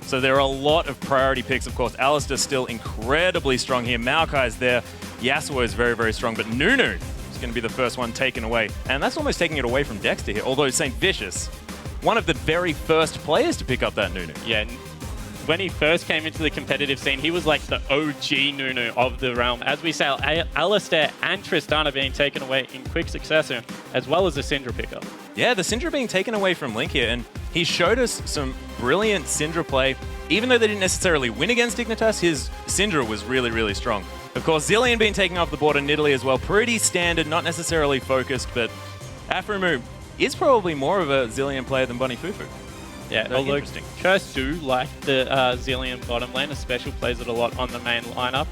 So there are a lot of priority picks, of course. Alistair still incredibly strong here. Maokai's there. Yasuo is very, very strong. But Nunu is going to be the first one taken away. And that's almost taking it away from Dexter here. Although St. Vicious, one of the very first players to pick up that Nunu. Yeah, when he first came into the competitive scene, he was like the OG Nunu of the realm. As we say, Alistair and Tristana being taken away in quick succession, as well as the Syndra pickup. Yeah, the Syndra being taken away from Link here, and he showed us some brilliant Syndra play. Even though they didn't necessarily win against Dignitas, his Syndra was really, really strong. Of course, Zilean being taken off the board in Nidalee as well. Pretty standard, not necessarily focused, but Aphromoo is probably more of a Zilean player than Bunny Fufu. Yeah, although Curse do like the Zilean bottom lane, especially plays it a lot on the main lineup.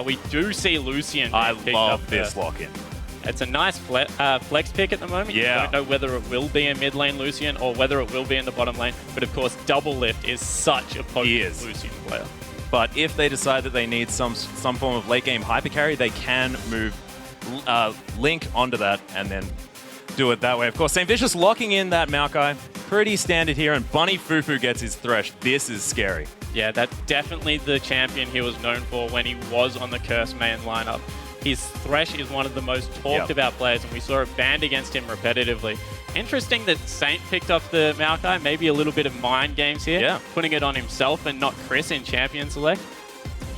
We do see Lucian. I love this lock-in. It's a nice flex pick at the moment. Yeah. You don't know whether it will be a mid lane Lucian or whether it will be in the bottom lane. But of course, Double Lift is such a potent Lucian player. But if they decide that they need some form of late game hyper carry, they can move Link onto that and then do it that way. Of course, St. Vicious locking in that Maokai. Pretty standard here, and Bunny Fufu gets his Thresh. This is scary. Yeah, that's definitely the champion he was known for when he was on the Curse main lineup. His Thresh is one of the most talked about players, and we saw it banned against him repetitively. Interesting that Saint picked up the Maokai, maybe a little bit of mind games here, putting it on himself and not Chris in Champion Select,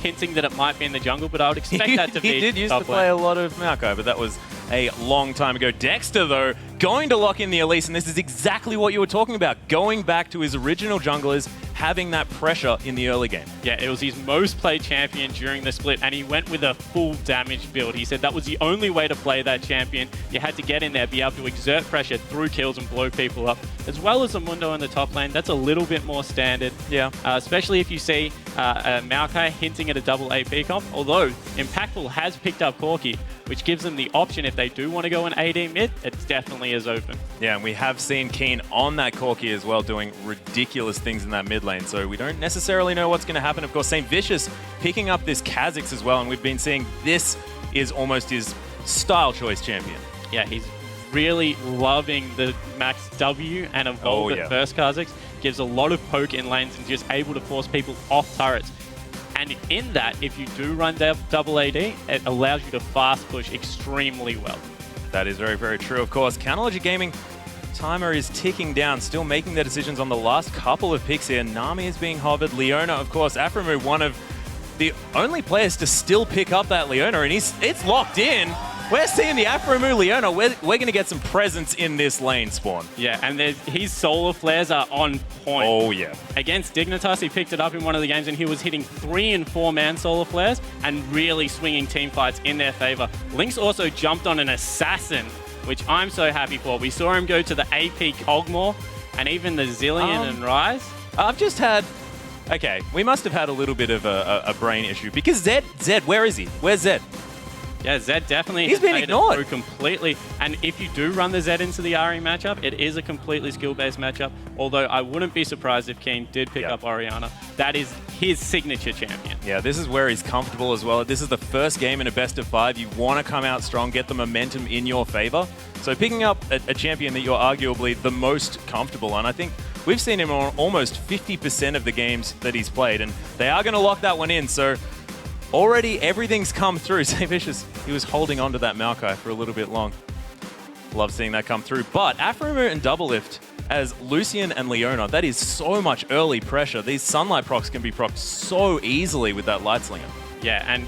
hinting that it might be in the jungle, but I would expect that to be He did used to play a lot of Maokai, but that was a long time ago. Dexter, though, going to lock in the Elise, and this is exactly what you were talking about. Going back to his original junglers, having that pressure in the early game. Yeah, it was his most played champion during the split, and he went with a full damage build. He said that was the only way to play that champion. You had to get in there, be able to exert pressure through kills and blow people up. As well as the Mundo in the top lane, that's a little bit more standard. Yeah. Especially if you see Maokai hinting at a double AP comp, although Impactful has picked up Corki, which gives them the option if they do want to go an AD mid, it definitely is open. Yeah, and we have seen Keen on that Corki as well, doing ridiculous things in that mid lane, so we don't necessarily know what's going to happen. Of course, St. Vicious picking up this Kha'Zix as well, and we've been seeing this is almost his style choice champion. Yeah, he's really loving the max W and evolve at first Kha'Zix. Gives a lot of poke in lanes and just able to force people off turrets. And in that, if you do run double AD, it allows you to fast push extremely well. That is very, very true. Of course, CLG Gaming timer is ticking down, still making their decisions on the last couple of picks here. Nami is being hovered. Leona, of course, Aphromoo, one of the only players to still pick up that Leona, and it's locked in. We're seeing the Aphromoo Leona. We're going to get some presence in this lane, Spawn. Yeah, and his solar flares are on point. Oh, yeah. Against Dignitas, he picked it up in one of the games, and he was hitting 3- and 4-man solar flares and really swinging team fights in their favor. Lynx also jumped on an assassin, which I'm so happy for. We saw him go to the AP Cogmore and even the Zilean and Rise. I've just had... Okay, we must have had a little bit of a brain issue, because Zed, where is he? Where's Zed? Yeah, Zed definitely He's been ignored completely. And if you do run the Zed into the RE matchup, it is a completely skill-based matchup. Although I wouldn't be surprised if Keen did pick up Orianna. That is his signature champion. Yeah, this is where he's comfortable as well. This is the first game in a best of 5. You want to come out strong, get the momentum in your favor. So picking up a champion that you're arguably the most comfortable on, I think we've seen him on almost 50% of the games that he's played, and they are going to lock that one in. So already everything's come through. St. Vicious, he was holding on to that Maokai for a little bit long. Love seeing that come through. But Aphromoo and Double Lift as Lucian and Leona, that is so much early pressure. These Sunlight procs can be procced so easily with that Light Slinger. Yeah, and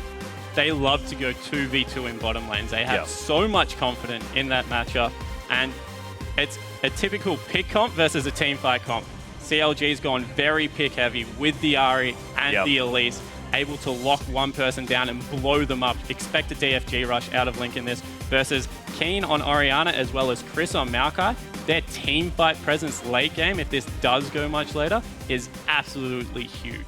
they love to go 2v2 in bottom lanes. They have so much confidence in that matchup, and it's a typical pick comp versus a team fight comp. CLG's gone very pick heavy with the Ahri and the Elise, able to lock one person down and blow them up. Expect a DFG rush out of Link in this, versus Keen on Orianna as well as Chris on Maokai. Their team fight presence late game, if this does go much later, is absolutely huge.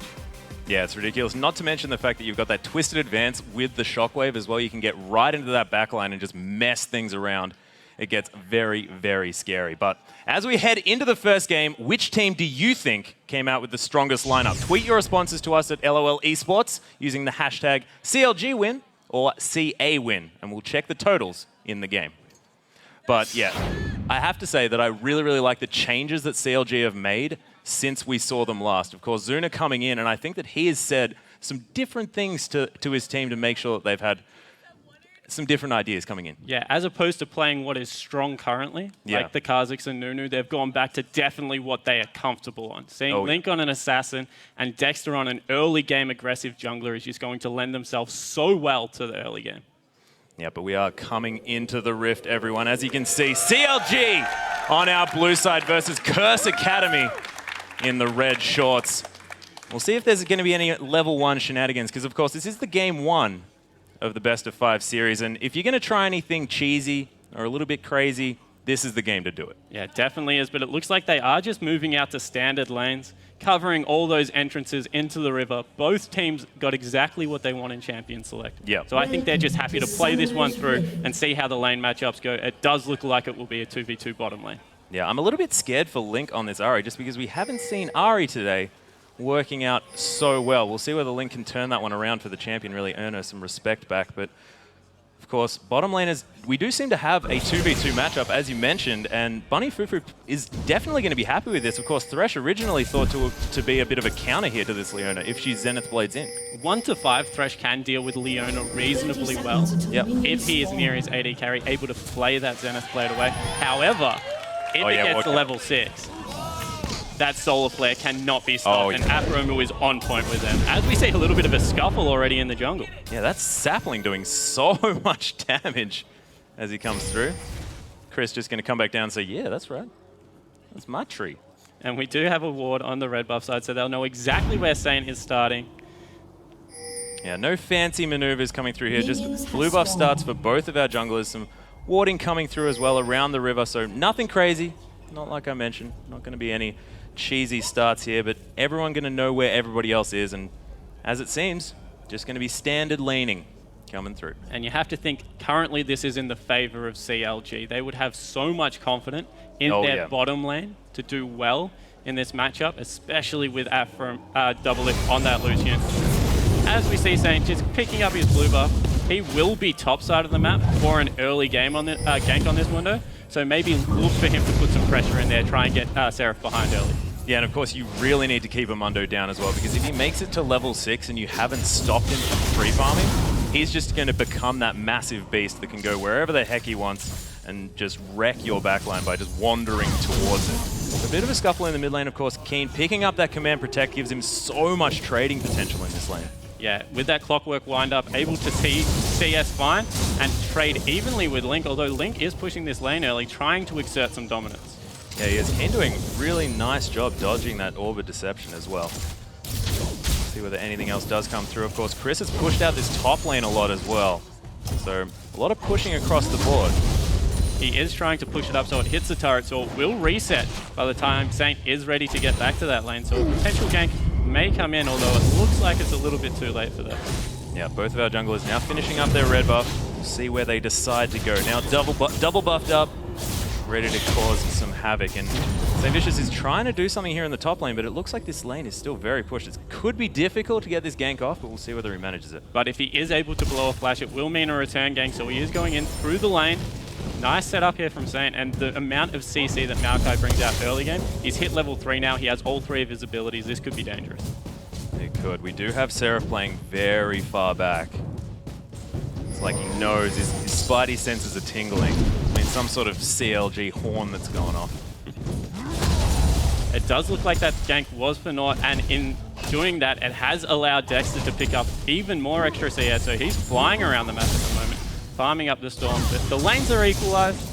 Yeah, it's ridiculous. Not to mention the fact that you've got that twisted advance with the Shockwave as well. You can get right into that backline and just mess things around. It gets very, very scary. But as we head into the first game, which team do you think came out with the strongest lineup? Tweet your responses to us at LOL Esports using the hashtag CLGWin or CAWin, and we'll check the totals in the game. But yeah, I have to say that I really, really like the changes that CLG have made since we saw them last. Of course, Zuna coming in, and I think that he has said some different things to his team to make sure that they've had some different ideas coming in. Yeah, as opposed to playing what is strong currently, like the Kha'Zix and Nunu, they've gone back to definitely what they are comfortable on. Seeing Link on an assassin and Dexter on an early game aggressive jungler is just going to lend themselves so well to the early game. Yeah, but we are coming into the Rift, everyone. As you can see, CLG on our blue side versus Curse Academy in the red shorts. We'll see if there's going to be any level 1 shenanigans, because of course this is the game 1 of the best of 5 series, and if you're going to try anything cheesy or a little bit crazy, this is the game to do it. Yeah, it definitely is, but it looks like they are just moving out to standard lanes, covering all those entrances into the river. Both teams got exactly what they want in Champion Select. Yeah. So I think they're just happy to play this one through and see how the lane matchups go. It does look like it will be a 2v2 bottom lane. Yeah, I'm a little bit scared for Link on this Ahri, just because we haven't seen Ahri today working out so well. We'll see whether Link can turn that one around for the champion, really earn her some respect back. But of course, bottom laners, we do seem to have a 2v2 matchup, as you mentioned, and Bunny Fufu is definitely going to be happy with this. Of course, Thresh originally thought to be a bit of a counter here to this Leona if she Zenith Blades in. 1 to 5, Thresh can deal with Leona reasonably well. Yep. If he is near his AD carry, able to play that Zenith Blade away. However, if it gets to level 6, that Solar Flare cannot be stopped, and Aphromo is on point with them. As we see a little bit of a scuffle already in the jungle. Yeah, that's Sapling doing so much damage as he comes through. Chris just going to come back down and say, yeah, that's right. That's my tree. And we do have a ward on the red buff side, so they'll know exactly where Saint is starting. Yeah, no fancy maneuvers coming through here. Just blue buff starts for both of our junglers. Some warding coming through as well around the river, so nothing crazy. Not like I mentioned. Not going to be any cheesy starts here, but everyone going to know where everybody else is, and as it seems, just going to be standard laning coming through. And you have to think, currently this is in the favor of CLG. They would have so much confidence in their bottom lane to do well in this matchup, especially with Double Lift on that Lucian. As we see Saint just picking up his blue buff, he will be top side of the map for an early game on the gank on this window. So maybe look for him to put some pressure in there, try and get Seraph behind early. Yeah, and of course you really need to keep Amundo down as well, because if he makes it to level 6 and you haven't stopped him from free farming, he's just going to become that massive beast that can go wherever the heck he wants and just wreck your backline by just wandering towards it. A bit of a scuffle in the mid lane, of course. Keen picking up that Command Protect gives him so much trading potential in this lane. Yeah, with that Clockwork wind-up, able to see CS fine and trade evenly with Link, although Link is pushing this lane early, trying to exert some dominance. Yeah, he is. Keen doing a really nice job dodging that Orb of Deception as well. See whether anything else does come through. Of course, Chris has pushed out this top lane a lot as well. So a lot of pushing across the board. He is trying to push it up so it hits the turret, so it will reset by the time Saint is ready to get back to that lane. So a potential gank may come in, although it looks like it's a little bit too late for that. Yeah, both of our junglers now finishing up their red buff. We'll see where they decide to go. Now double buffed up, ready to cause some havoc. And St. Vicious is trying to do something here in the top lane, but it looks like this lane is still very pushed. It could be difficult to get this gank off, but we'll see whether he manages it. But if he is able to blow a flash, it will mean a return gank, so he is going in through the lane. Nice setup here from Saint, and the amount of CC that Maokai brings out early game, he's hit level 3 now, he has all 3 of his abilities, this could be dangerous. It could. We do have Seraph playing very far back. It's like he knows, his spidey senses are tingling. I mean, some sort of CLG horn that's going off. It does look like that gank was for naught, and in doing that, it has allowed Dexter to pick up even more extra CS, so he's flying around the map at the moment, farming up the storm. But the lanes are equalized.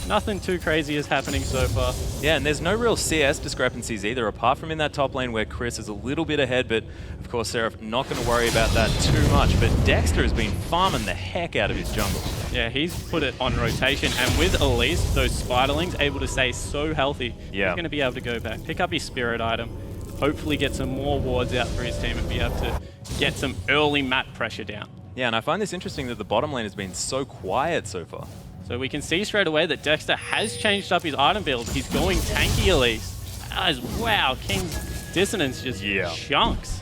Nothing too crazy is happening so far. Yeah, and there's no real CS discrepancies either, apart from in that top lane where Chris is a little bit ahead, but of course Seraph not going to worry about that too much. But Dexter has been farming the heck out of his jungle. Yeah, he's put it on rotation, and with Elise, those Spiderlings able to stay so healthy, he's going to be able to go back, pick up his Spirit item, hopefully get some more wards out for his team and be able to get some early map pressure down. Yeah, and I find this interesting that the bottom lane has been so quiet so far. So we can see straight away that Dexter has changed up his item build. He's going tanky Elise. Wow, King's Dissonance just chunks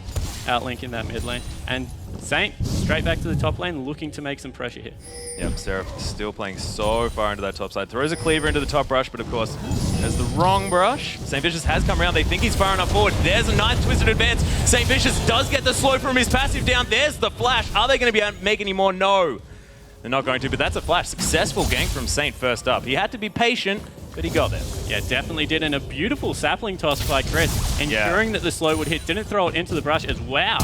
out Link in that mid lane. And Saint straight back to the top lane, looking to make some pressure here. Yep, Seraph still playing so far into that top side. Throws a cleaver into the top rush, but of course As the wrong brush. St. Vicious has come around. They think he's far enough forward. There's a nice twisted advance. St. Vicious does get the slow from his passive down. There's the flash. Are they going to be able to make any more? No. They're not going to, but that's a flash. Successful gank from Saint first up. He had to be patient, but he got there. Yeah, definitely did. And a beautiful sapling toss by Chris, ensuring that the slow would hit. Didn't throw it into the brush as well.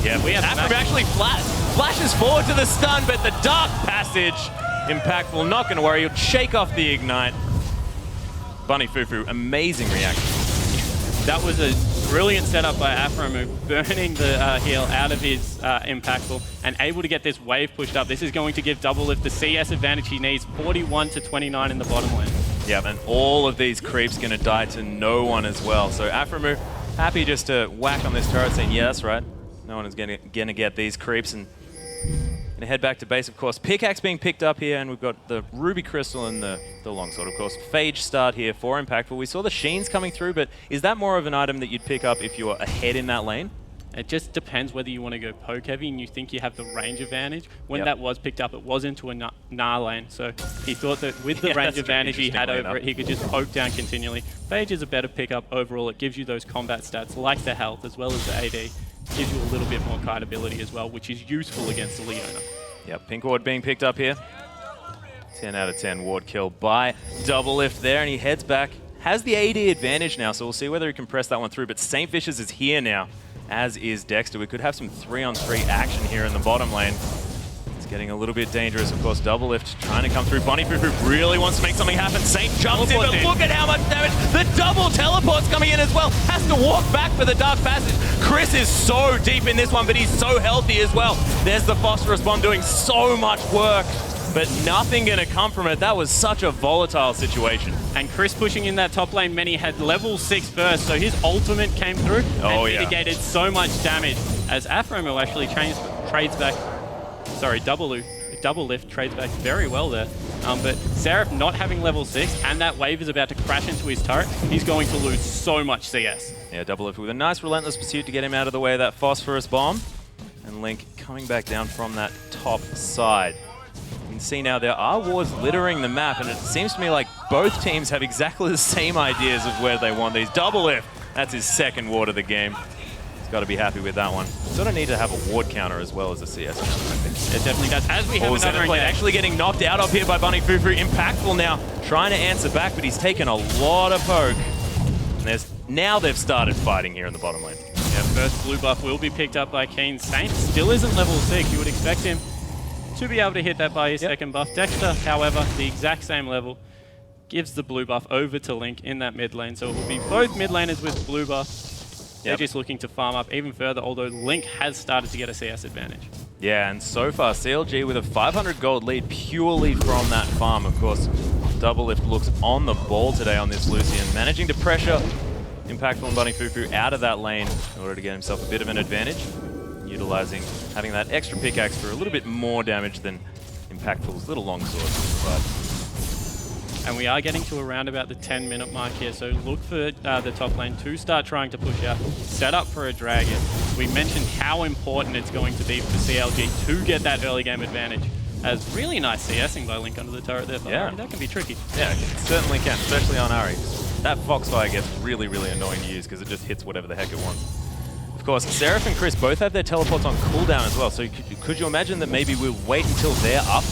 Yeah, we have actually flashes forward to the stun, but the dark passage, impactful. Not going to worry. He'll shake off the ignite. Bunny Fufu, amazing reaction. That was a brilliant setup by Afromu, burning the heal out of his impactful and able to get this wave pushed up. This is going to give Doublelift the CS advantage he needs, 41 to 29 in the bottom lane. Yeah, and all of these creeps going to die to no one as well. So Afromu happy just to whack on this turret, saying, yeah, that's right. No one is going to get these creeps, and going to head back to base, of course. Pickaxe being picked up here, and we've got the Ruby Crystal and the Longsword, of course. Phage start here for Impactful. We saw the Sheens coming through, but is that more of an item that you'd pick up if you're ahead in that lane? It just depends whether you want to go poke heavy and you think you have the range advantage. When that was picked up, it was into a Gnar lane, so he thought that with the range advantage he had over it, he could just poke down continually. Phage is a better pickup overall. It gives you those combat stats like the health as well as the AD. Gives you a little bit more kiteability as well, which is useful against the Leona. Yep, Pink Ward being picked up here. 10 out of 10 ward kill by Doublelift there, and he heads back. Has the AD advantage now, so we'll see whether he can press that one through, but St. Vicious is here now, as is Dexter. We could have some 3-on-3 action here in the bottom lane. It's getting a little bit dangerous, of course. Doublelift trying to come through. Bunny Fufu really wants to make something happen. Saint jumps in, but look at how much damage. The double teleport's coming in as well. Has to walk back for the dark passage. Chris is so deep in this one, but he's so healthy as well. There's the phosphorus bomb doing so much work, but nothing going to come from it. That was such a volatile situation. And Chris pushing in that top lane, Many had level 6 burst, so his ultimate came through and mitigated so much damage as Afromo actually trades back. Sorry, Doublelift trades back very well there. But Seraph not having level 6 and that wave is about to crash into his turret, he's going to lose so much CS. Yeah, Doublelift with a nice relentless pursuit to get him out of the way of that phosphorus bomb. And Link coming back down from that top side. You can see now there are wards littering the map, and it seems to me like both teams have exactly the same ideas of where they want these. Doublelift, that's his second ward of the game. Got to be happy with that one. Sort of need to have a ward counter as well as a CS counter, I think. It definitely does. As we have another engage. Actually getting knocked out up here by Bunny Fufu. Impactful now, trying to answer back, but he's taken a lot of poke. And now they've started fighting here in the bottom lane. Yeah, first blue buff will be picked up by Keen. Saint still isn't level 6. You would expect him to be able to hit that by his second buff. Dexter, however, the exact same level, gives the blue buff over to Link in that mid lane. So it will be both mid laners with blue buff. They're just looking to farm up even further, although Link has started to get a CS advantage. Yeah, and so far, CLG with a 500 gold lead purely from that farm. Of course, Doublelift looks on the ball today on this Lucian, managing to pressure Impactful and Bunny Fufu out of that lane in order to get himself a bit of an advantage, utilizing having that extra pickaxe for a little bit more damage than Impactful's little longsword. And we are getting to around about the 10-minute mark here, so look for the top lane to start trying to push out, set up for a dragon. We mentioned how important it's going to be for CLG to get that early game advantage. As really nice CSing by Link under the turret there, but that can be tricky. Yeah, it certainly can, especially on Ari. That Foxfire gets really, really annoying to use because it just hits whatever the heck it wants. Of course, Seraph and Chris both have their teleports on cooldown as well, so could you imagine that maybe we'll wait until they're up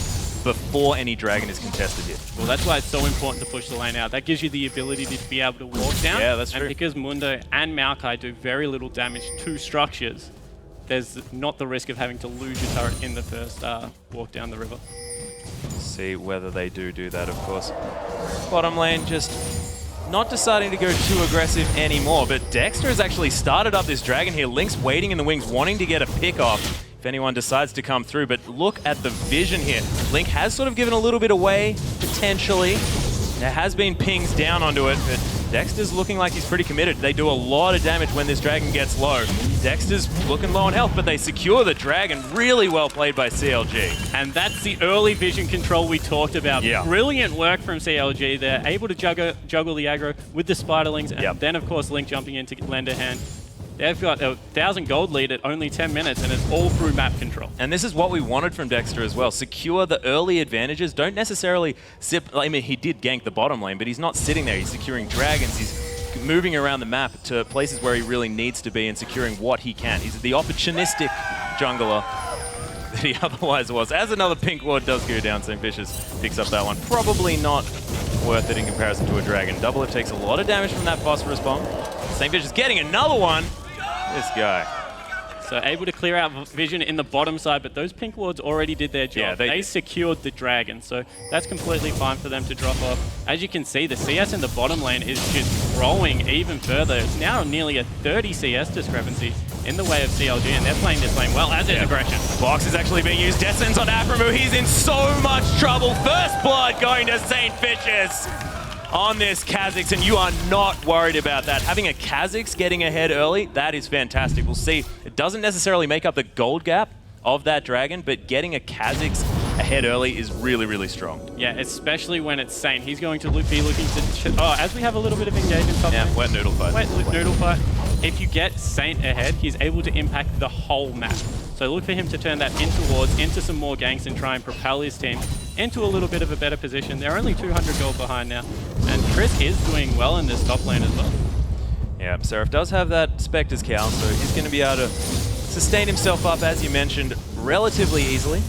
before any dragon is contested here? Well, that's why it's so important to push the lane out. That gives you the ability to be able to walk down. Yeah, that's true. And because Mundo and Maokai do very little damage to structures, there's not the risk of having to lose your turret in the first walk down the river. See whether they do that, of course. Bottom lane just not deciding to go too aggressive anymore, but Dexter has actually started up this dragon here. Link's waiting in the wings, wanting to get a pick off if anyone decides to come through, but look at the vision here. Link has sort of given a little bit away, potentially. There has been pings down onto it, but Dexter's looking like he's pretty committed. They do a lot of damage when this dragon gets low. Dexter's looking low on health, but they secure the dragon. Really well played by CLG. And that's the early vision control we talked about. Yeah. Brilliant work from CLG. They're able to juggle the aggro with the spiderlings, and then of course Link jumping in to lend a hand. They've got a 1,000 gold lead at only 10 minutes, and it's all through map control. And this is what we wanted from Dexter as well. Secure the early advantages. Don't necessarily sit... I mean, he did gank the bottom lane, but he's not sitting there. He's securing dragons. He's moving around the map to places where he really needs to be and securing what he can. He's the opportunistic jungler that he otherwise was. As another pink ward does go down, St. Vicious picks up that one. Probably not worth it in comparison to a dragon. Double F takes a lot of damage from that phosphorus bomb. St. Vicious getting another one. This guy. So able to clear out vision in the bottom side, but those pink wards already did their job. Yeah, they secured the dragon, so that's completely fine for them to drop off. As you can see, the CS in the bottom lane is just growing even further. It's now nearly a 30 CS discrepancy in the way of CLG, and they're playing this lane well, as is aggression. Box is actually being used. Descends on Aframu. He's in so much trouble. First blood going to St. Vicious on this Kha'Zix, and you are not worried about that. Having a Kha'Zix getting ahead early, that is fantastic. We'll see. It doesn't necessarily make up the gold gap of that dragon, but getting a Kha'Zix ahead early is really, really strong. Yeah, especially when it's Saint. He's going to be looking to... Oh, as we have a little bit of engagement top lane. Wet noodle fight. Wet noodle fight. If you get Saint ahead, he's able to impact the whole map. So look for him to turn that into wards, into some more ganks, and try and propel his team into a little bit of a better position. They're only 200 gold behind now. And Chris is doing well in this top lane as well. Yeah, Seraph does have that Spectre's cowl, so he's going to be able to sustain himself up, as you mentioned, relatively easily.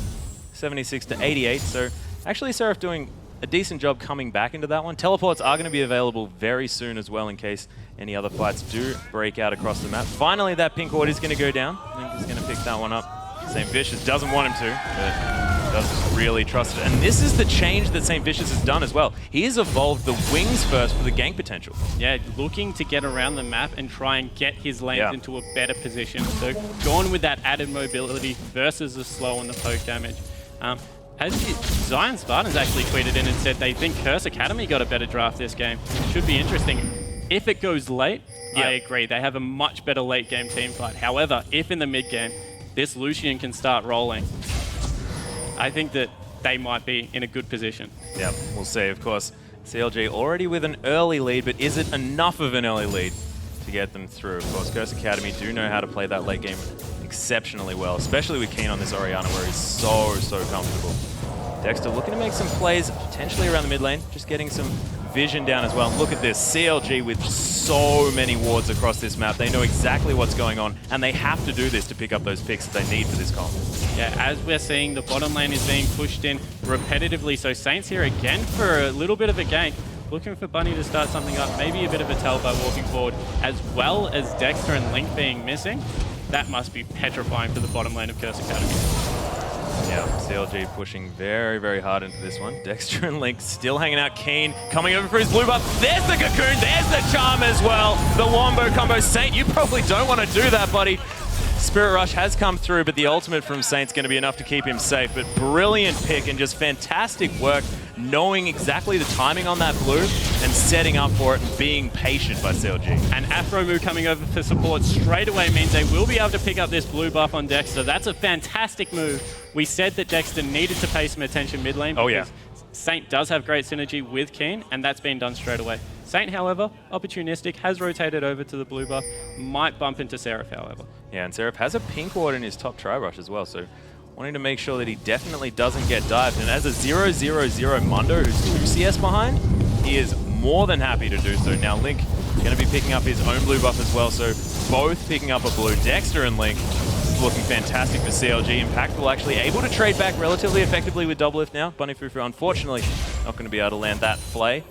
76 to 88, so actually Seraph doing a decent job coming back into that one. Teleports are going to be available very soon as well in case any other fights do break out across the map. Finally, that pink ward is going to go down. Link is going to pick that one up. St. Vicious doesn't want him to, but does really trust it. And this is the change that St. Vicious has done as well. He has evolved the wings first for the gank potential. Yeah, looking to get around the map and try and get his lanes into a better position. So going with that added mobility versus the slow and the poke damage. Zion Spartans actually tweeted in and said they think Curse Academy got a better draft this game. Should be interesting. If it goes late, I agree. They have a much better late game team fight. However, if in the mid game, this Lucian can start rolling, I think that they might be in a good position. Yep, we'll see. Of course, CLG already with an early lead, but is it enough of an early lead to get them through? Of course, Curse Academy do know how to play that late game exceptionally well, especially with Keen on this Orianna, where he's so comfortable. Dexter looking to make some plays potentially around the mid lane, just getting some vision down as well. And look at this, CLG with so many wards across this map. They know exactly what's going on, and they have to do this to pick up those picks that they need for this comp. Yeah, as we're seeing, the bottom lane is being pushed in repetitively. So Saints here again for a little bit of a gank. Looking for Bunny to start something up, maybe a bit of a tell by walking forward, as well as Dexter and Link being missing. That must be petrifying for the bottom lane of Curse Academy. Yeah, CLG pushing very hard into this one. Dexter and Link still hanging out. Keen coming over for his blue buff. There's the Cocoon, there's the Charm as well. The Wombo combo. Saint, you probably don't want to do that, buddy. Spirit Rush has come through, but the ultimate from Saint's going to be enough to keep him safe. But brilliant pick and just fantastic work, knowing exactly the timing on that blue and setting up for it and being patient by CLG. And Afromu coming over for support straight away means they will be able to pick up this blue buff on Dexter. That's a fantastic move. We said that Dexter needed to pay some attention mid lane. Oh yeah. Saint does have great synergy with Keen, and that's been done straight away. Saint, however, opportunistic, has rotated over to the blue buff, might bump into Seraph, however. Yeah, and Seraph has a pink ward in his top tri-rush as well, so wanting to make sure that he definitely doesn't get dived. And as a 0-0-0 Mundo who's 2 CS behind, he is more than happy to do so. Now Link going to be picking up his own blue buff as well, so both picking up a blue. Dexter and Link looking fantastic for CLG. Impactful actually able to trade back relatively effectively with double lift now. Bunny Fufu unfortunately not going to be able to land that flay.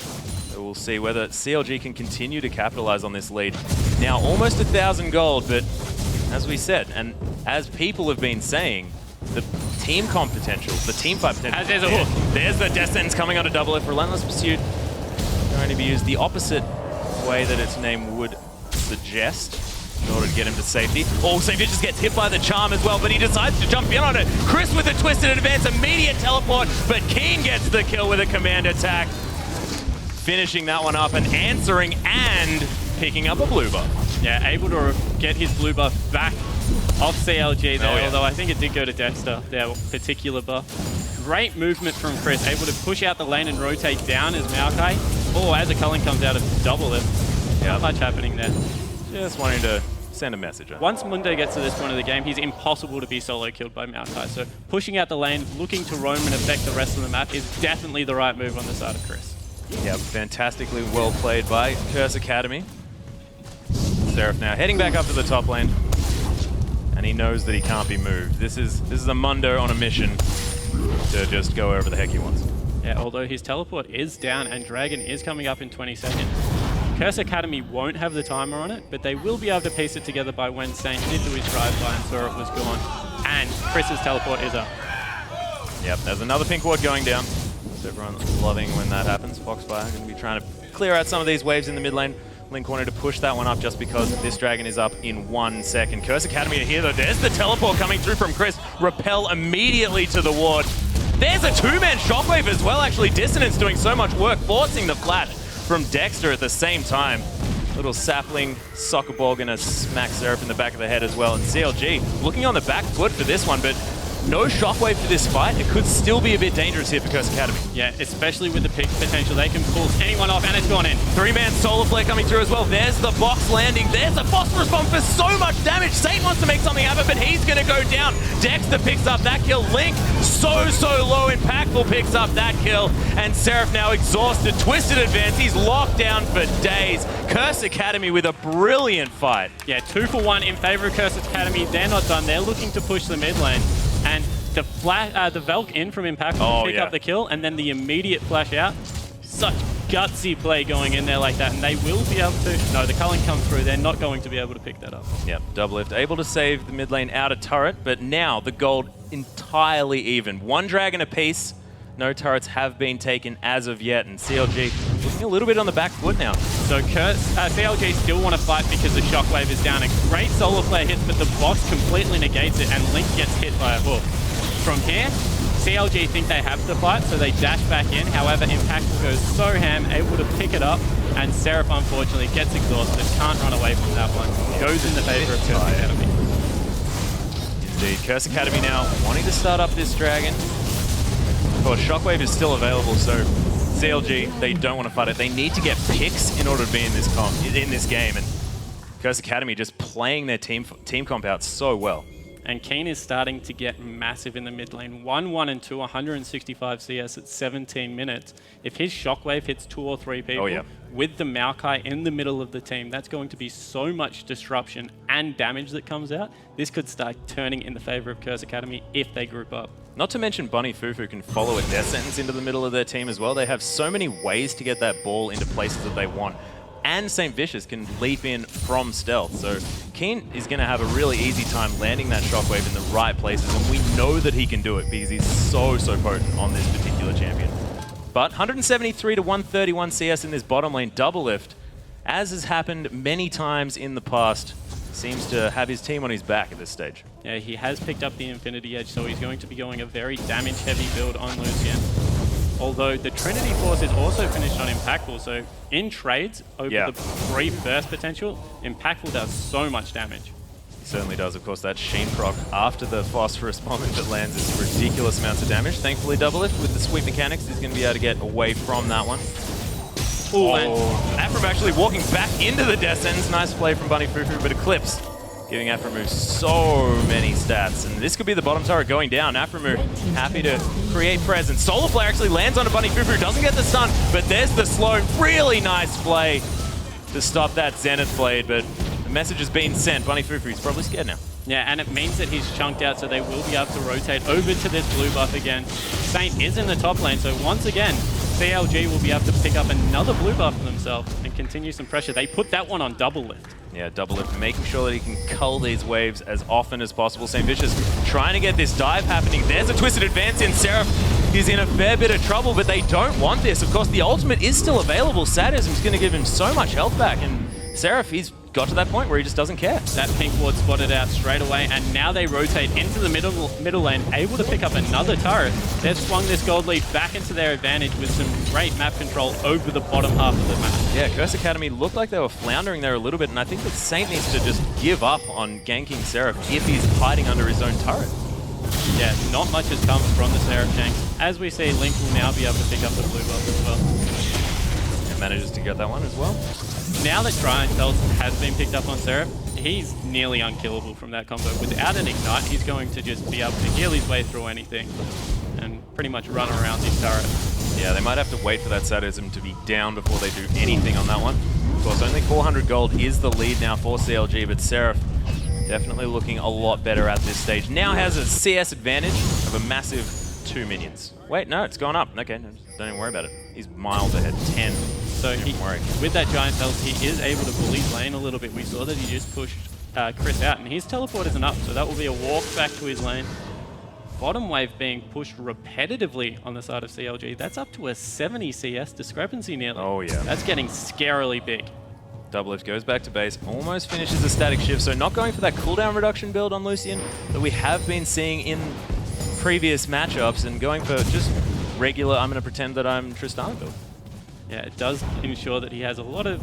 So we'll see whether CLG can continue to capitalize on this lead. Now almost 1,000 gold, but as we said, and as people have been saying, the team comp potential, the team fight potential. As there's a hook. There's the Descends coming onto double lift. Relentless Pursuit going to be used the opposite way that its name would suggest in order to get him to safety. Oh, St. Vicious gets hit by the Charm as well, but he decides to jump in on it. Chris with a twisted advance, immediate teleport, but Keen gets the kill with a command attack. Finishing that one up and answering and picking up a blue buff. Yeah, able to get his blue buff back off CLG there, although I think it did go to Dexter, their particular buff. Great movement from Chris, able to push out the lane and rotate down as Maokai. Oh, as a Culling comes out of double lift. Not much happening there. Just wanting to send a message. Once Mundo gets to this point of the game, he's impossible to be solo killed by Maokai. So pushing out the lane, looking to roam and affect the rest of the map is definitely the right move on the side of Chris. Yeah, fantastically well played by Curse Academy. Seraph now heading back up to the top lane. And he knows that he can't be moved. This is a Mundo on a mission to just go wherever the heck he wants. Yeah, although his teleport is down and Dragon is coming up in 20 seconds. Curse Academy won't have the timer on it, but they will be able to piece it together by when Saint did do his drive-by and saw it was gone. And Chris's teleport is up. Yep, there's another pink ward going down. So everyone's loving when that happens. Foxfire going to be trying to clear out some of these waves in the mid lane. Link wanted to push that one up just because this dragon is up in 1 second. Curse Academy are here though. There's the teleport coming through from Chris. Repel immediately to the ward. There's a two-man shockwave as well, actually. Dissonance doing so much work, forcing the flash from Dexter at the same time. Little sapling soccer ball gonna smack Seraph in the back of the head as well. And CLG looking on the back foot for this one, but no shockwave for this fight. It could still be a bit dangerous here for Curse Academy. Yeah, especially with the pick potential. They can pull anyone off, and it's gone in. Three-man solar flare coming through as well. There's the box landing. There's the phosphorus bomb for so much damage. Saint wants to make something happen, but he's going to go down. Dexter picks up that kill. Link, so low. Impactful picks up that kill. And Seraph now exhausted. Twisted advance. He's locked down for days. Curse Academy with a brilliant fight. Yeah, 2 for 1 in favor of Curse Academy. They're not done. They're looking to push the mid lane. And the Velk in from Impactful to pick up the kill, and then the immediate flash out. Such gutsy play going in there like that, and they will be able to... No, the culling comes through. They're not going to be able to pick that up. Yep, double lift. Able to save the mid lane outer turret, but now the gold entirely even. 1 dragon apiece. No turrets have been taken as of yet, and CLG looking a little bit on the back foot now. So CLG still want to fight because the shockwave is down. A great solar flare hits, but the box completely negates it, and Link gets hit by a hook. From here, CLG think they have to fight, so they dash back in. However, Impactful goes so ham, able to pick it up, and Seraph unfortunately gets exhausted, can't run away from that one. Goes in the favor of Curse Academy. Indeed, Curse Academy now wanting to start up this dragon. Of course, Shockwave is still available, so CLG, they don't want to fight it. They need to get picks in order to be in this game, and Curse Academy just playing their team comp out so well. And Keen is starting to get massive in the mid lane. 1, 1, and 2, 165 CS at 17 minutes. If his Shockwave hits 2 or 3 people, with the Maokai in the middle of the team, that's going to be so much disruption and damage that comes out. This could start turning in the favor of Curse Academy if they group up. Not to mention Bunny Fufu can follow a death sentence into the middle of their team as well. They have so many ways to get that ball into places that they want. And St. Vicious can leap in from stealth. So Keen is going to have a really easy time landing that shockwave in the right places, and we know that he can do it because he's so potent on this particular champion. But 173 to 131 CS in this bottom lane double lift, as has happened many times in the past, seems to have his team on his back at this stage. Yeah, he has picked up the Infinity Edge, so he's going to be going a very damage-heavy build on Lucian. Although the Trinity Force is also finished on Impactful, so in trades over the free burst potential, Impactful does so much damage. He certainly does. Of course, that Sheen proc after the Phosphorus Bomb, if it lands, is ridiculous amounts of damage. Thankfully, double lift with the sweep mechanics is going to be able to get away from that one. Afram actually walking back into the death sentence. Nice play from Bunny Fufu, but Eclipse giving Aframu so many stats. And this could be the bottom turret going down. Aframu happy to create presence. Solar Flare actually lands on a Bunny Fufu, doesn't get the stun, but there's the slow. Really nice play to stop that Zenith Blade, but the message has been sent. Bunny Fufu is probably scared now. Yeah, and it means that he's chunked out, so they will be able to rotate over to this blue buff again. Saint is in the top lane, so once again, CLG will be able to pick up another blue buff for themselves and continue some pressure. They put that one on double lift. Yeah, double lift, making sure that he can cull these waves as often as possible. St. Vicious trying to get this dive happening. There's a twisted advance in. Seraph is in a fair bit of trouble, but they don't want this. Of course, the ultimate is still available. Sadism's going to give him so much health back, and Seraph, he's got to that point where he just doesn't care. That pink ward spotted out straight away, and now they rotate into the middle lane, able to pick up another turret. They've swung this gold lead back into their advantage with some great map control over the bottom half of the map. Yeah, Curse Academy looked like they were floundering there a little bit, and I think that Saint needs to just give up on ganking Seraph if he's hiding under his own turret. Yeah, not much has come from the Seraph gank. As we see, Link will now be able to pick up the blue buff as well. And manages to get that one as well. now that Giant Pulse has been picked up on Seraph, he's nearly unkillable from that combo. Without an Ignite, he's going to just be able to heal his way through anything and pretty much run around his turret. Yeah, they might have to wait for that sadism to be down before they do anything on that one. Of course, only 400 gold is the lead now for CLG, but Seraph definitely looking a lot better at this stage. Now has a CS advantage of a massive 2 minions. Wait, no, it's gone up. Okay, no, don't even worry about it. He's miles ahead, 10. So with that Giant Pulse, he is able to bully lane a little bit. We saw that he just pushed Chris out, and his teleport isn't up, so that will be a walk back to his lane. Bottom wave being pushed repetitively on the side of CLG. That's up to a 70 CS discrepancy nearly. Oh, yeah. That's getting scarily big. Doublelift goes back to base, almost finishes the static shift, so not going for that cooldown reduction build on Lucian that we have been seeing in previous matchups, and going for just regular, I'm going to pretend that I'm Tristana build. Yeah, it does ensure that he has a lot of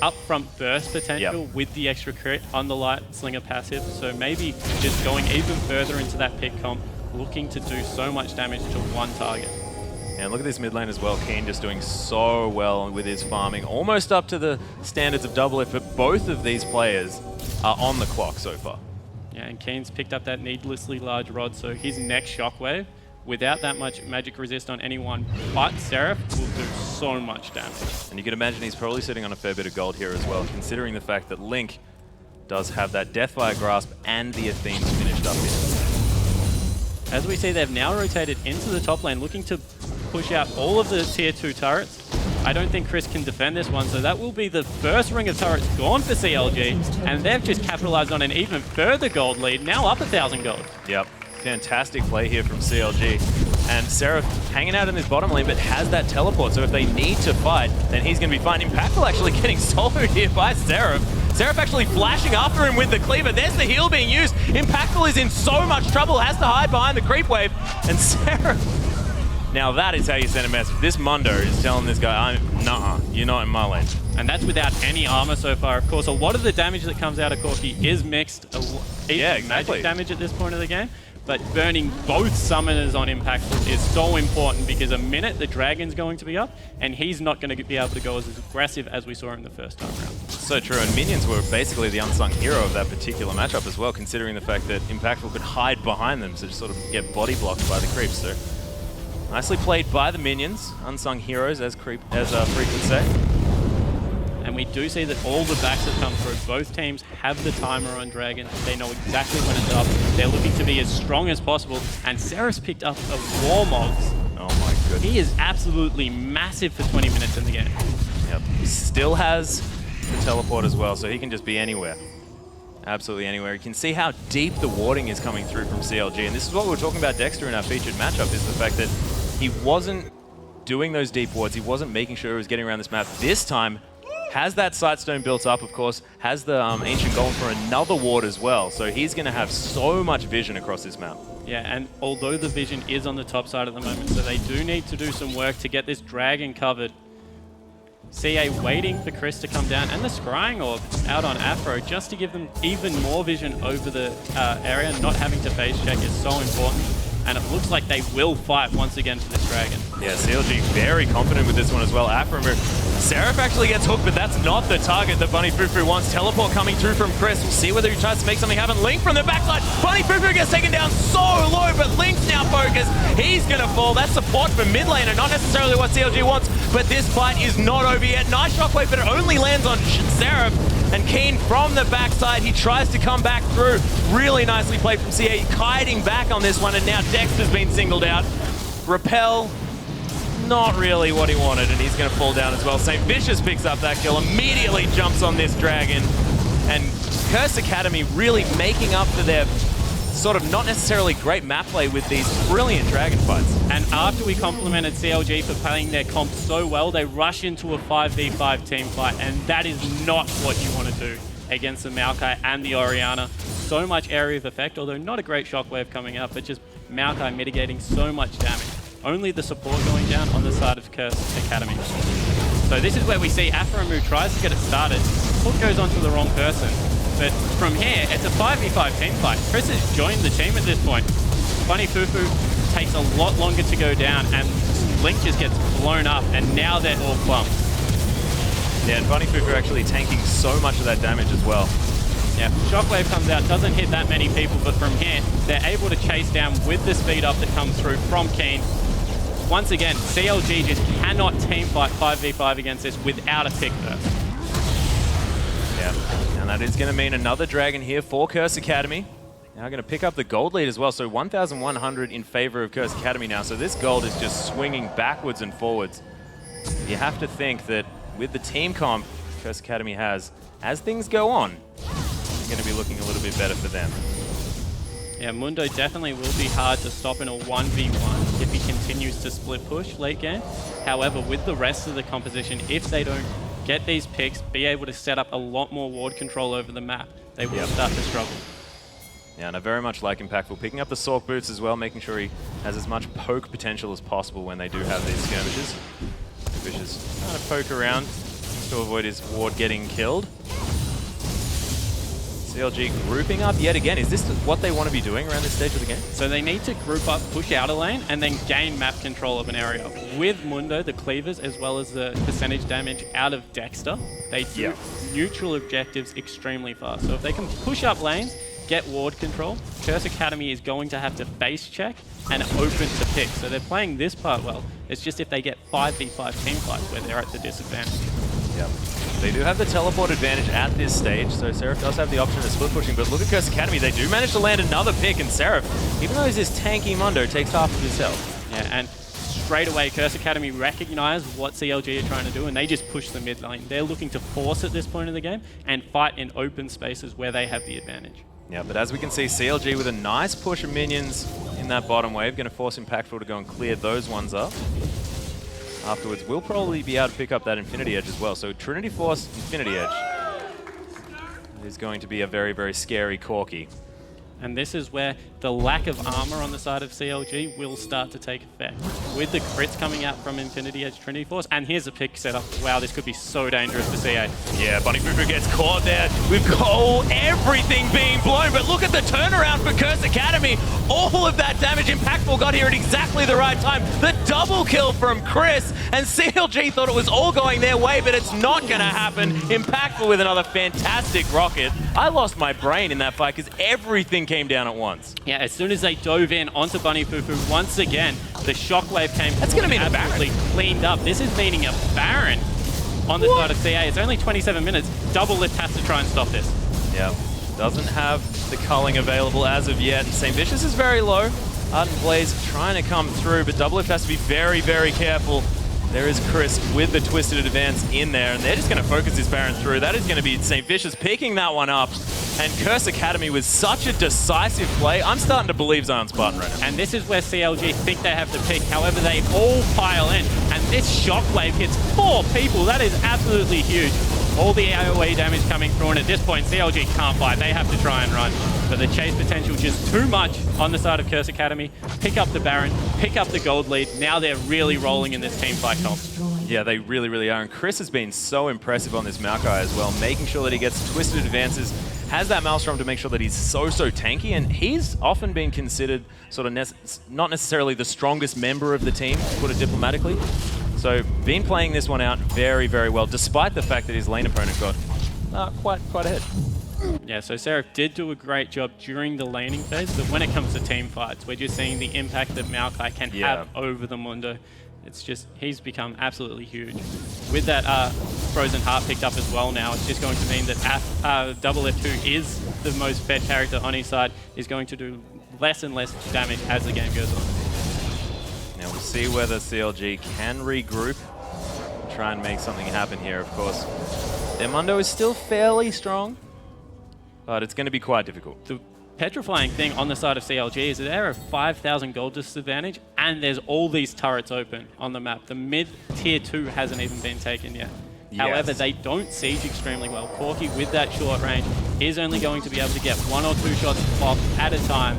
upfront burst potential with the extra crit on the Light Slinger passive, so maybe just going even further into that pick comp, looking to do so much damage to one target. And look at this mid lane as well. Keen just doing so well with his farming, almost up to the standards of Doublelift, but both of these players are on the clock so far. Yeah, and Keen's picked up that needlessly large rod, so his next shockwave, without that much magic resist on anyone but Seraph, will do so much damage. And you can imagine he's probably sitting on a fair bit of gold here as well, considering the fact that Link does have that Deathfire Grasp and the Athenes finished up here. As we see, they've now rotated into the top lane, looking to push out all of the tier 2 turrets. I don't think Chris can defend this one, so that will be the first ring of turrets gone for CLG, and they've just capitalized on an even further gold lead, now up 1,000 gold. Yep, fantastic play here from CLG. And Seraph hanging out in this bottom lane, but has that teleport, so if they need to fight, then he's going to be fine. Impactful actually getting soloed here by Seraph. Seraph actually flashing after him with the cleaver. There's the heal being used. Impactful is in so much trouble, has to hide behind the creep wave, and Seraph... Now that is how you send a message. This Mundo is telling this guy, nuh-uh, you're not in my lane. And that's without any armor so far. Of course, a lot of the damage that comes out of Corki is mixed. Yeah, exactly. Magic damage at this point of the game. But burning both summoners on Impactful is so important, because a minute the Dragon's going to be up, and he's not going to be able to go as aggressive as we saw him the first time around. So true, and Minions were basically the unsung hero of that particular matchup as well, considering the fact that Impactful could hide behind them to sort of get body blocked by the creeps. So nicely played by the Minions, unsung heroes, as Freak would say. And we do see that all the backs that come through, both teams have the timer on Dragon. They know exactly when it's up. They're looking to be as strong as possible. And Seraph's picked up a Warmogs. Oh my goodness. He is absolutely massive for 20 minutes in the game. Yep. Still has the teleport as well, so he can just be anywhere. Absolutely anywhere. You can see how deep the warding is coming through from CLG. And this is what we were talking about Dexter in our featured matchup, is the fact that he wasn't doing those deep wards. He wasn't making sure he was getting around this map. This time, has that Sightstone built up, of course, has the Ancient Golem for another ward as well. So he's going to have so much vision across this map. Yeah, and although the vision is on the top side at the moment, so they do need to do some work to get this Dragon covered. CA waiting for Chris to come down, and the Scrying Orb out on Afro, just to give them even more vision over the area. Not having to phase check is so important. And it looks like they will fight once again for this Dragon. Yeah, CLG very confident with this one as well. Afro move. Seraph actually gets hooked, but that's not the target that Bunny Fufu wants. Teleport coming through from Chris. We'll see whether he tries to make something happen. Link from the backside. Bunny Fufu gets taken down so low, but Link's now focused. He's going to fall. That's support for mid lane, and not necessarily what CLG wants, but this fight is not over yet. Nice shockwave, but it only lands on Seraph. And Keen from the backside, he tries to come back through. Really nicely played from CA, kiting back on this one, and now Dexter's been singled out. Repel, not really what he wanted, and he's going to fall down as well. St. Vicious picks up that kill, immediately jumps on this Dragon, and Curse Academy really making up for their sort of not necessarily great map play with these brilliant Dragon fights. And after we complimented CLG for playing their comp so well, they rush into a 5v5 team fight, and that is not what you want to do against the Maokai and the Orianna. So much area of effect, although not a great shockwave coming out, but just Maokai mitigating so much damage. Only the support going down on the side of Curse Academy. So this is where we see Afromu tries to get it started. Hook goes onto the wrong person. But from here, it's a 5v5 team fight. Chris has joined the team at this point. Bunny Fufu takes a lot longer to go down, and Link just gets blown up, and now they're all clumped. Yeah, and Bunnyfufu actually tanking so much of that damage as well. Yeah, Shockwave comes out, doesn't hit that many people, but from here, they're able to chase down with the speed up that comes through from Keen. Once again, CLG just cannot teamfight 5v5 against this without a pick first. Yeah, and that is going to mean another Dragon here for Curse Academy. Now going to pick up the gold lead as well, so 1,100 in favor of Curse Academy now, so this gold is just swinging backwards and forwards. You have to think that with the team comp Curse Academy has, as things go on, it's going to be looking a little bit better for them. Yeah, Mundo definitely will be hard to stop in a 1v1 if he continues to split push late game. However, with the rest of the composition, if they don't get these picks, be able to set up a lot more ward control over the map, they will start to struggle. Yeah, and I very much like Impactful picking up the Sork boots as well, making sure he has as much poke potential as possible when they do have these skirmishes. Vicious trying to poke around to avoid his ward getting killed. CLG grouping up yet again. Is this what they want to be doing around this stage of the game? So they need to group up, push out a lane, and then gain map control of an area. With Mundo, the cleavers, as well as the percentage damage out of Dexter, they do neutral objectives extremely fast. So if they can push up lanes, get ward control, Curse Academy is going to have to face check and open to pick. So they're playing this part well. It's just if they get 5v5 team fights where they're at the disadvantage. Yep. They do have the teleport advantage at this stage, so Seraph does have the option of split pushing, but look at Curse Academy, they do manage to land another pick, and Seraph, even though he's this tanky Mundo, takes half of his health. Yeah, and straight away, Curse Academy recognize what CLG are trying to do, and they just push the mid lane. They're looking to force at this point in the game and fight in open spaces where they have the advantage. Yeah, but as we can see, CLG with a nice push of minions in that bottom wave, going to force Impactful to go and clear those ones up. Afterwards, we'll probably be able to pick up that Infinity Edge as well. So Trinity Force, Infinity Edge is going to be a very, very scary Corki. And this is where the lack of armor on the side of CLG will start to take effect. With the crits coming out from Infinity Edge Trinity Force, and here's a pick setup. Wow, this could be so dangerous for CA. Yeah, Bunnyfufu gets caught there with everything being blown, but look at the turnaround for Curse Academy. All of that damage Impactful got here at exactly the right time. The double kill from Chris, and CLG thought it was all going their way, but it's not going to happen. Impactful with another fantastic rocket. I lost my brain in that fight because everything came down at once. Yeah, as soon as they dove in onto Bunnyfufu, once again, the shockwave came. That's going to mean absolutely cleaned up. This is meaning a Baron on the side of CA. It's only 27 minutes. Double Lift has to try and stop this. Yeah, doesn't have the culling available as of yet. St. Vicious is very low. Ardent Blaze trying to come through, but Double Lift has to be very, very careful. There is Chris with the Twisted Advance in there, and they're just going to focus this Baron through. That is going to be St. Vicious picking that one up. And Curse Academy with such a decisive play. I'm starting to believe Zion Spartan right now. And this is where CLG think they have the pick. However, they all pile in. And this shockwave hits 4 people. That is absolutely huge. All the AoE damage coming through, and at this point, CLG can't fight. They have to try and run. But the chase potential just too much on the side of Curse Academy. Pick up the Baron, pick up the gold lead. Now they're really rolling in this team fight comp. Yeah, they really, really are. And Chris has been so impressive on this Maokai as well, making sure that he gets Twisted Advances, has that Maelstrom to make sure that he's so tanky, and he's often been considered sort of not necessarily the strongest member of the team, to put it diplomatically. So, been playing this one out very, very well, despite the fact that his lane opponent got quite ahead. Yeah, so Seraph did do a great job during the laning phase, but when it comes to team fights, we're just seeing the impact that Maokai can have over the Mundo. It's just, he's become absolutely huge. With that Frozen Heart picked up as well now, it's just going to mean that Double Lift, who is the most fed character on his side, is going to do less and less damage as the game goes on. Now we'll see whether CLG can regroup and try and make something happen here, of course. Their Mundo is still fairly strong, but it's going to be quite difficult. The petrifying thing on the side of CLG is that they're a 5,000 gold disadvantage, and there's all these turrets open on the map. The mid tier 2 hasn't even been taken yet. Yes. However, they don't siege extremely well. Corki, with that short range, is only going to be able to get 1 or 2 shots off at a time,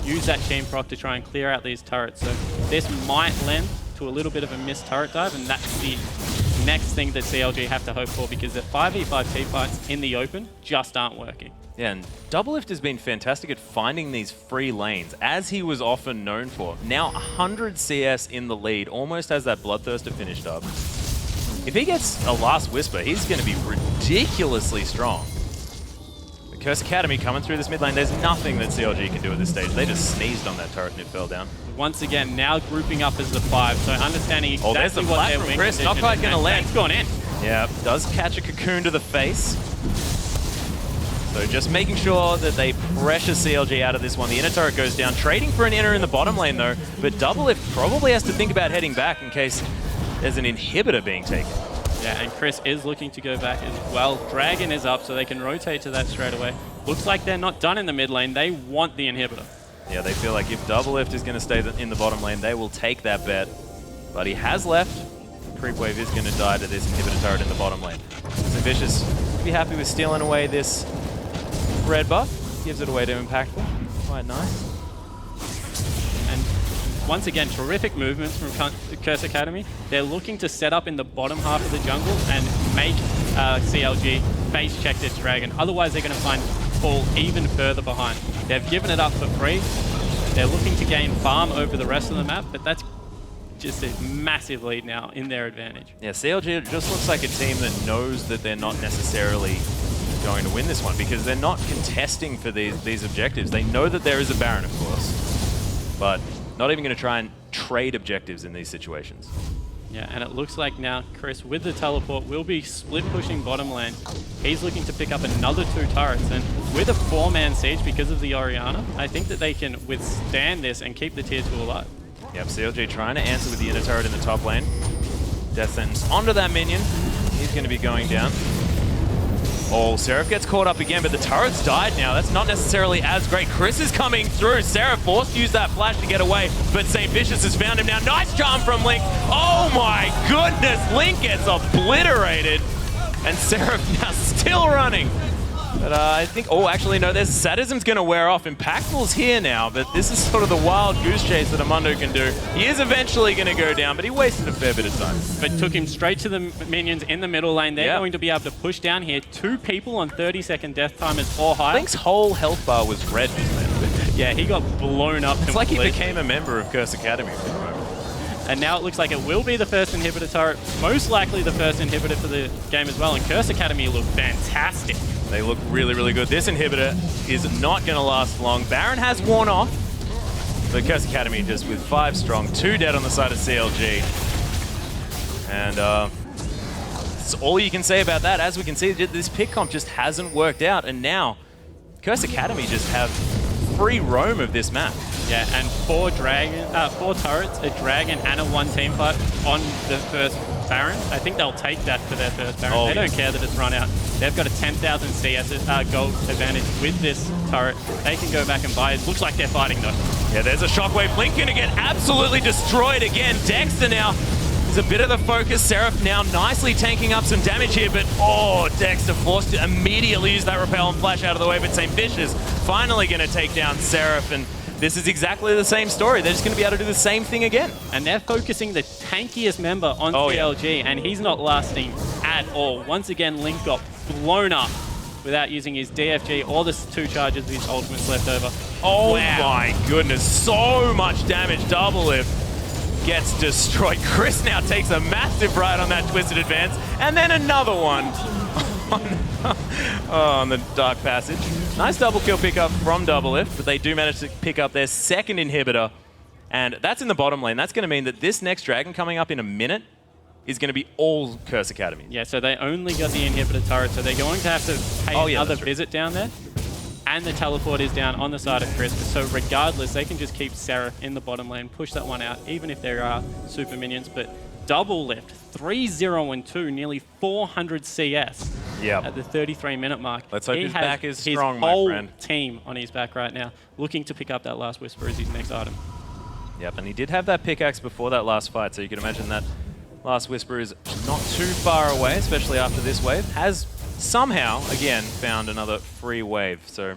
use that chain proc to try and clear out these turrets. So this might lend to a little bit of a missed turret dive, and that's the next thing that CLG have to hope for, because the 5v5 team fights in the open just aren't working. Yeah, and Double Lift has been fantastic at finding these free lanes, as he was often known for. Now 100 CS in the lead, almost has that Bloodthirster finished up. If he gets a last Whisper, he's going to be ridiculously strong. The Curse Academy coming through this mid lane. There's nothing that CLG can do at this stage. They just sneezed on that turret and it fell down. Once again, now grouping up as the 5, so understanding exactly there's the what flat their from win Chris. Not condition quite is. going to land. It's gone in. Yeah, does catch a cocoon to the face. So just making sure that they pressure CLG out of this one. The inner turret goes down, trading for an inner in the bottom lane though, but Doublelift probably has to think about heading back in case there's an inhibitor being taken. Yeah, and Chris is looking to go back as well. Dragon is up, so they can rotate to that straight away. Looks like they're not done in the mid lane. They want the inhibitor. Yeah, they feel like if Doublelift is going to stay in the bottom lane, they will take that bet. But he has left. Creep wave is going to die to this inhibitor turret in the bottom lane. So Vicious will be happy with stealing away this red buff. Gives it away to Impactful. Quite nice. And once again, terrific movements from Curse Academy. They're looking to set up in the bottom half of the jungle and make CLG face check this dragon. Otherwise, they're going to fall even further behind. They've given it up for free. They're looking to gain farm over the rest of the map, but that's just a massive lead now in their advantage. Yeah, CLG just looks like a team that knows that they're not necessarily going to win this one because they're not contesting for these objectives. They know that there is a Baron, of course, but not even going to try and trade objectives in these situations. Yeah, and it looks like now Chris, with the teleport, will be split pushing bottom lane. He's looking to pick up another 2 turrets, and with a 4-man siege because of the Orianna, I think that they can withstand this and keep the tier 2 alive. Yep, CLG trying to answer with the inner turret in the top lane. Death sentence onto that minion. He's going to be going down. Oh, Seraph gets caught up again, but the turret's died now. That's not necessarily as great. Chris is coming through. Seraph forced to use that flash to get away, but St. Vicious has found him now. Nice charm from Link. Oh my goodness, Link gets obliterated. And Seraph now still running. But I think, oh, actually, no, there's Sadism's going to wear off. Impactful's here now, but this is sort of the wild goose chase that Amundo can do. He is eventually going to go down, but he wasted a fair bit of time. But took him straight to the minions in the middle lane. They're going to be able to push down here. 2 people on 30-second death timers or higher. Link's whole health bar was red just then. Yeah, he got blown up completely. It's like he became a member of Curse Academy for the moment. And now it looks like it will be the first inhibitor turret, most likely the first inhibitor for the game as well. And Curse Academy look fantastic. They look really, really good. This inhibitor is not going to last long. Baron has worn off. But Curse Academy just with 5 strong, 2 dead on the side of CLG. And that's all you can say about that. As we can see, this pick comp just hasn't worked out. And now Curse Academy just have free roam of this map. Yeah, and 4 turrets, a dragon, and a 1 team fight on the first Baron. I think they'll take that for their first Baron. They don't care that it's run out. They've got a 10,000 CS gold advantage with this turret. They can go back and buy it. Looks like they're fighting though. Yeah, there's a shockwave. Blink gonna get absolutely destroyed again. Dexter now is a bit of the focus. Seraph now nicely tanking up some damage here, but oh, Dexter forced to immediately use that repel and flash out of the way, but St. Vicious finally gonna take down Seraph, and this is exactly the same story. They're just going to be able to do the same thing again. And they're focusing the tankiest member on CLG, and he's not lasting at all. Once again, Link got blown up without using his DFG or the 2 charges of his ultimates left over. Oh my goodness, so much damage. Doublelift gets destroyed. Chris now takes a massive ride on that twisted advance, and then another one on the Dark Passage. Nice double kill pickup from Doublelift, but they do manage to pick up their second inhibitor, and that's in the bottom lane. That's going to mean that this next dragon coming up in a minute is going to be all Curse Academy. Yeah, so they only got the inhibitor turret, so they're going to have to pay another visit down there. And the teleport is down on the side of Chris, so regardless, they can just keep Seraph in the bottom lane, push that one out, even if there are super minions. But Doublelift, 3-0-2, nearly 400 CS at the 33-minute mark. Let's hope his back is strong, my friend. His whole team on his back right now, looking to pick up that last Whisper as his next item. Yep, and he did have that pickaxe before that last fight, so you can imagine that last Whisper is not too far away, especially after this wave. Has somehow, again, found another free wave, so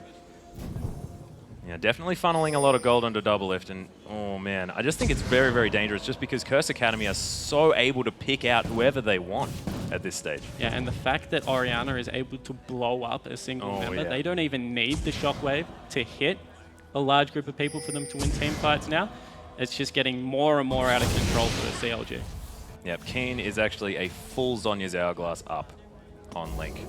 yeah, definitely funneling a lot of gold under Doublelift, and oh man, I just think it's very, very dangerous just because Curse Academy are so able to pick out whoever they want at this stage. Yeah, and the fact that Orianna is able to blow up a single member, they don't even need the shockwave to hit a large group of people for them to win team fights now. It's just getting more and more out of control for the CLG. Yep, Keen is actually a full Zhonya's Hourglass up on Link.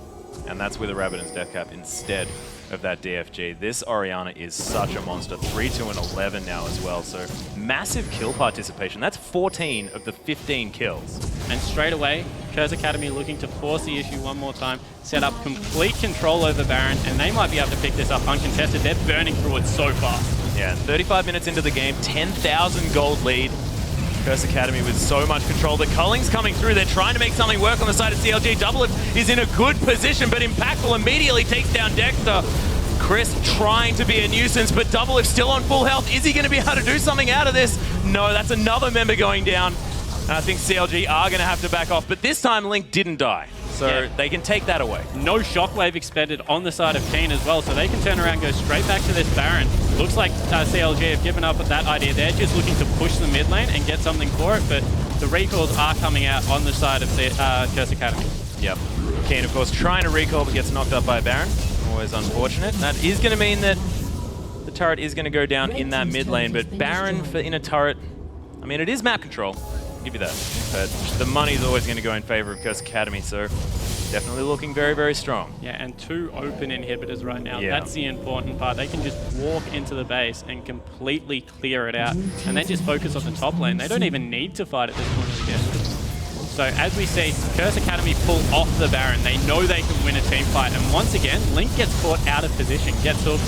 And that's with a Rabbidan's Death Cap instead of that DFG. This Orianna is such a monster. 3, 2, and 11 now as well. So massive kill participation. That's 14 of the 15 kills. And straight away, Curse Academy looking to force the issue one more time, set up complete control over Baron, and they might be able to pick this up uncontested. They're burning through it so fast. Yeah, 35 minutes into the game, 10,000 gold lead. Curse Academy with so much control. The culling's coming through. They're trying to make something work on the side of CLG. Doublelift is in a good position, but Impactful immediately takes down Dexter. Chris trying to be a nuisance, but Doublelift still on full health. Is he going to be able to do something out of this? No, that's another member going down. And I think CLG are going to have to back off, but this time Link didn't die. So they can take that away. No shockwave expended on the side of Keen as well, so they can turn around and go straight back to this Baron. Looks like CLG have given up with that idea. They're just looking to push the mid lane and get something for it, but the recalls are coming out on the side of the Curse Academy. Yep. Keen, of course, trying to recall, but gets knocked up by Baron. Always unfortunate. That is going to mean that the turret is going to go down in that mid lane, but Baron for in a turret, I mean, it is map control. I'll give you that. But the money's always going to go in favor of Curse Academy, so definitely looking very, very strong. Yeah, and 2 open inhibitors right now. Yeah. That's the important part. They can just walk into the base and completely clear it out, and then just focus on the top lane. They don't even need to fight at this point of the game. So as we see, Curse Academy pull off the Baron. They know they can win a team fight, and once again, Link gets caught out of position, gets hooked,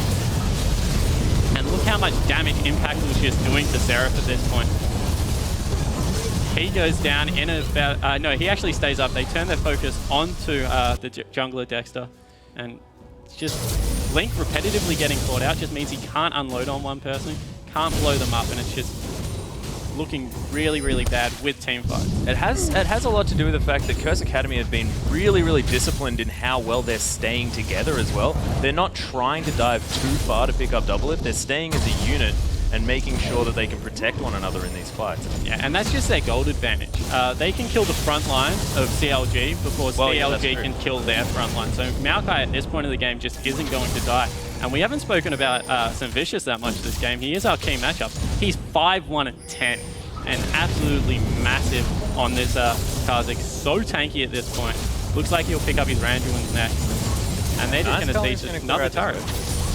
and look how much damage Impact was just doing to Seraph at this point. He goes down in about... no, he actually stays up. They turn their focus onto the jungler Dexter. And it's just Link repetitively getting caught out just means he can't unload on one person, can't blow them up, and it's just looking really, really bad with team fights. It has a lot to do with the fact that Curse Academy have been really, really disciplined in how well they're staying together as well. They're not trying to dive too far to pick up Doublelift. They're staying as a unit and making sure that they can protect one another in these fights. Yeah, and that's just their gold advantage. They can kill the front line of CLG before CLG can kill their front line. So Maokai at this point of the game just isn't going to die. And we haven't spoken about St. Vicious that much this game. He is our key matchup. He's 5-1 and 10 and absolutely massive on this Karzik. So tanky at this point. Looks like he'll pick up his Randuin's next. And they're just going to see just another turret.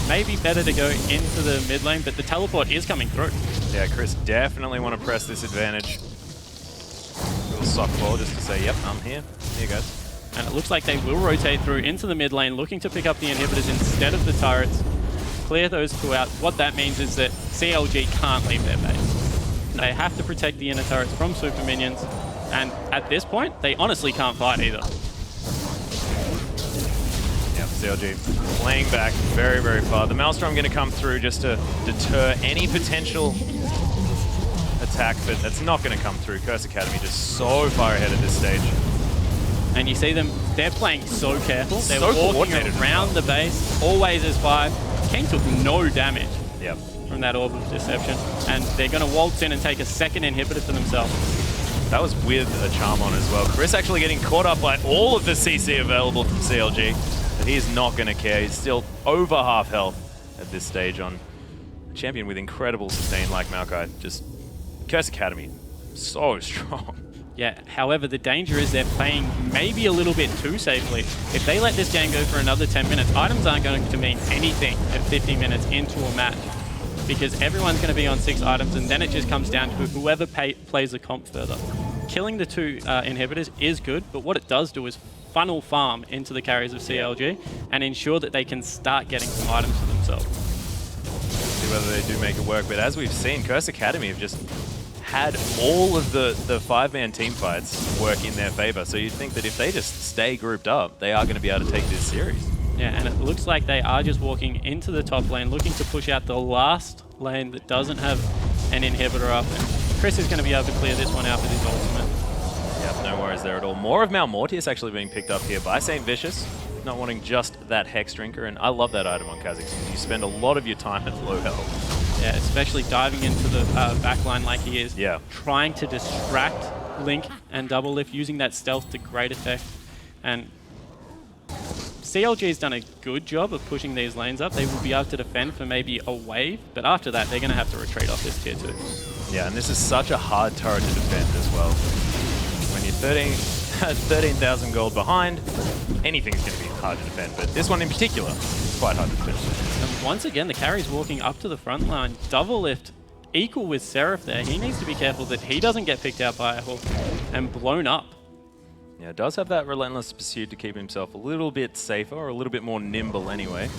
Maybe better to go into the mid lane, but the teleport is coming through. Yeah, Chris definitely want to press this advantage. Little softball just to say, yep, I'm here. Here you go. And it looks like they will rotate through into the mid lane, looking to pick up the inhibitors instead of the turrets. Clear those 2 out. What that means is that CLG can't leave their base. They have to protect the inner turrets from super minions. And at this point, they honestly can't fight either. CLG playing back very, very far. The Maelstrom going to come through just to deter any potential attack, but that's not going to come through. Curse Academy just so far ahead at this stage. And you see them, they're playing so careful. They're so walking around the base, always as 5. Kane took no damage from that Orb of Deception, and they're going to waltz in and take a second inhibitor for themselves. That was with a charm on as well. Chris actually getting caught up by all of the CC available from CLG. But he is not going to care. He's still over half health at this stage on a champion with incredible sustain like Maokai. Just Curse Academy, so strong. Yeah, however, the danger is they're playing maybe a little bit too safely. If they let this game go for another 10 minutes, items aren't going to mean anything at 50 minutes into a match because everyone's going to be on 6 items, and then it just comes down to whoever plays the comp further. Killing the 2 inhibitors is good, but what it does do is funnel farm into the carries of CLG and ensure that they can start getting some items for themselves. See whether they do make it work, but as we've seen, Curse Academy have just had all of the 5-man team fights work in their favor, so you'd think that if they just stay grouped up, they are going to be able to take this series. Yeah, and it looks like they are just walking into the top lane, looking to push out the last lane that doesn't have an inhibitor up, and Chris is going to be able to clear this one out with his ultimate. Yep, no worries there at all. More of Malmortius actually being picked up here by St. Vicious, not wanting just that Hex Drinker, and I love that item on Kha'Zix. You spend a lot of your time at low health. Yeah, especially diving into the backline like he is. Yeah. Trying to distract Link and Doublelift, using that stealth to great effect. And CLG's done a good job of pushing these lanes up. They will be able to defend for maybe a wave, but after that, they're going to have to retreat off this tier 2. Yeah, and this is such a hard turret to defend as well. 13,000 gold behind. Anything's going to be hard to defend, but this one in particular is quite hard to defend. And once again, the carry's walking up to the front line. Double lift equal with Seraph there. He needs to be careful that he doesn't get picked out by a hook and blown up. Yeah, does have that relentless pursuit to keep himself a little bit safer, or a little bit more nimble anyway.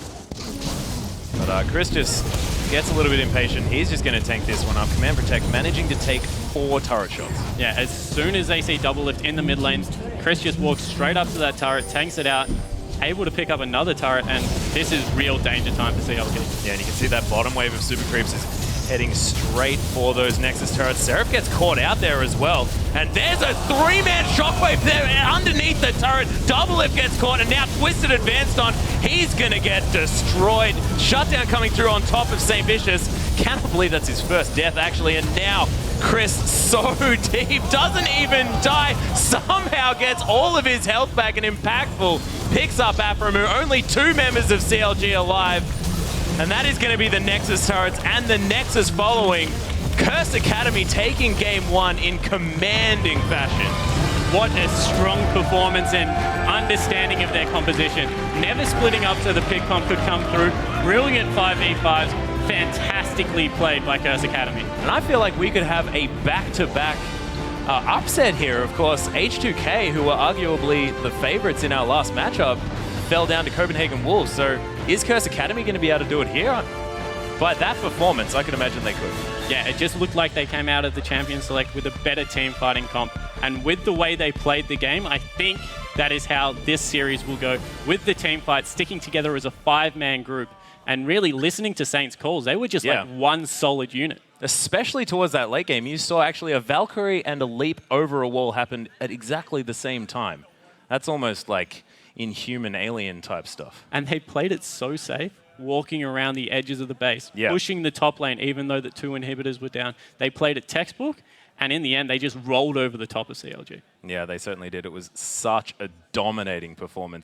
But Chris just gets a little bit impatient. He's just going to tank this one up. Command Protect, managing to take 4 turret shots. Yeah, as soon as they see double lift in the mid lanes, Chris just walks straight up to that turret, tanks it out, able to pick up another turret, and this is real danger time for CLG. Yeah, and you can see that bottom wave of super creeps is heading straight for those Nexus turrets. Seraph gets caught out there as well. And there's a 3-man shockwave there underneath the turret. Double lift gets caught, and now Twisted advanced on. He's going to get destroyed. Shutdown coming through on top of St. Vicious. Cannot believe that's his first death, actually. And now Chris, so deep, doesn't even die. Somehow gets all of his health back, and impactful picks up Aframu. Only 2 members of CLG alive. And that is going to be the Nexus turrets and the Nexus following. Curse Academy taking game 1 in commanding fashion. What a strong performance and understanding of their composition. Never splitting up so the pick comp could come through. Brilliant 5v5s. Fantastically played by Curse Academy. And I feel like we could have a back-to-back upset here. Of course, H2K, who were arguably the favorites in our last matchup, fell down to Copenhagen Wolves. So is Curse Academy going to be able to do it here? By that performance, I can imagine they could. Yeah, it just looked like they came out of the Champion Select with a better team fighting comp. And with the way they played the game, I think that is how this series will go. With the team fight, sticking together as a 5-man group and really listening to Saints' calls. They were just like one solid unit. Especially towards that late game, you saw actually a Valkyrie and a leap over a wall happen at exactly the same time. That's almost like inhuman alien type stuff. And they played it so safe, walking around the edges of the base, yeah, pushing the top lane even though the 2 inhibitors were down. They played it textbook, and in the end, they just rolled over the top of CLG. Yeah, they certainly did. It was such a dominating performance.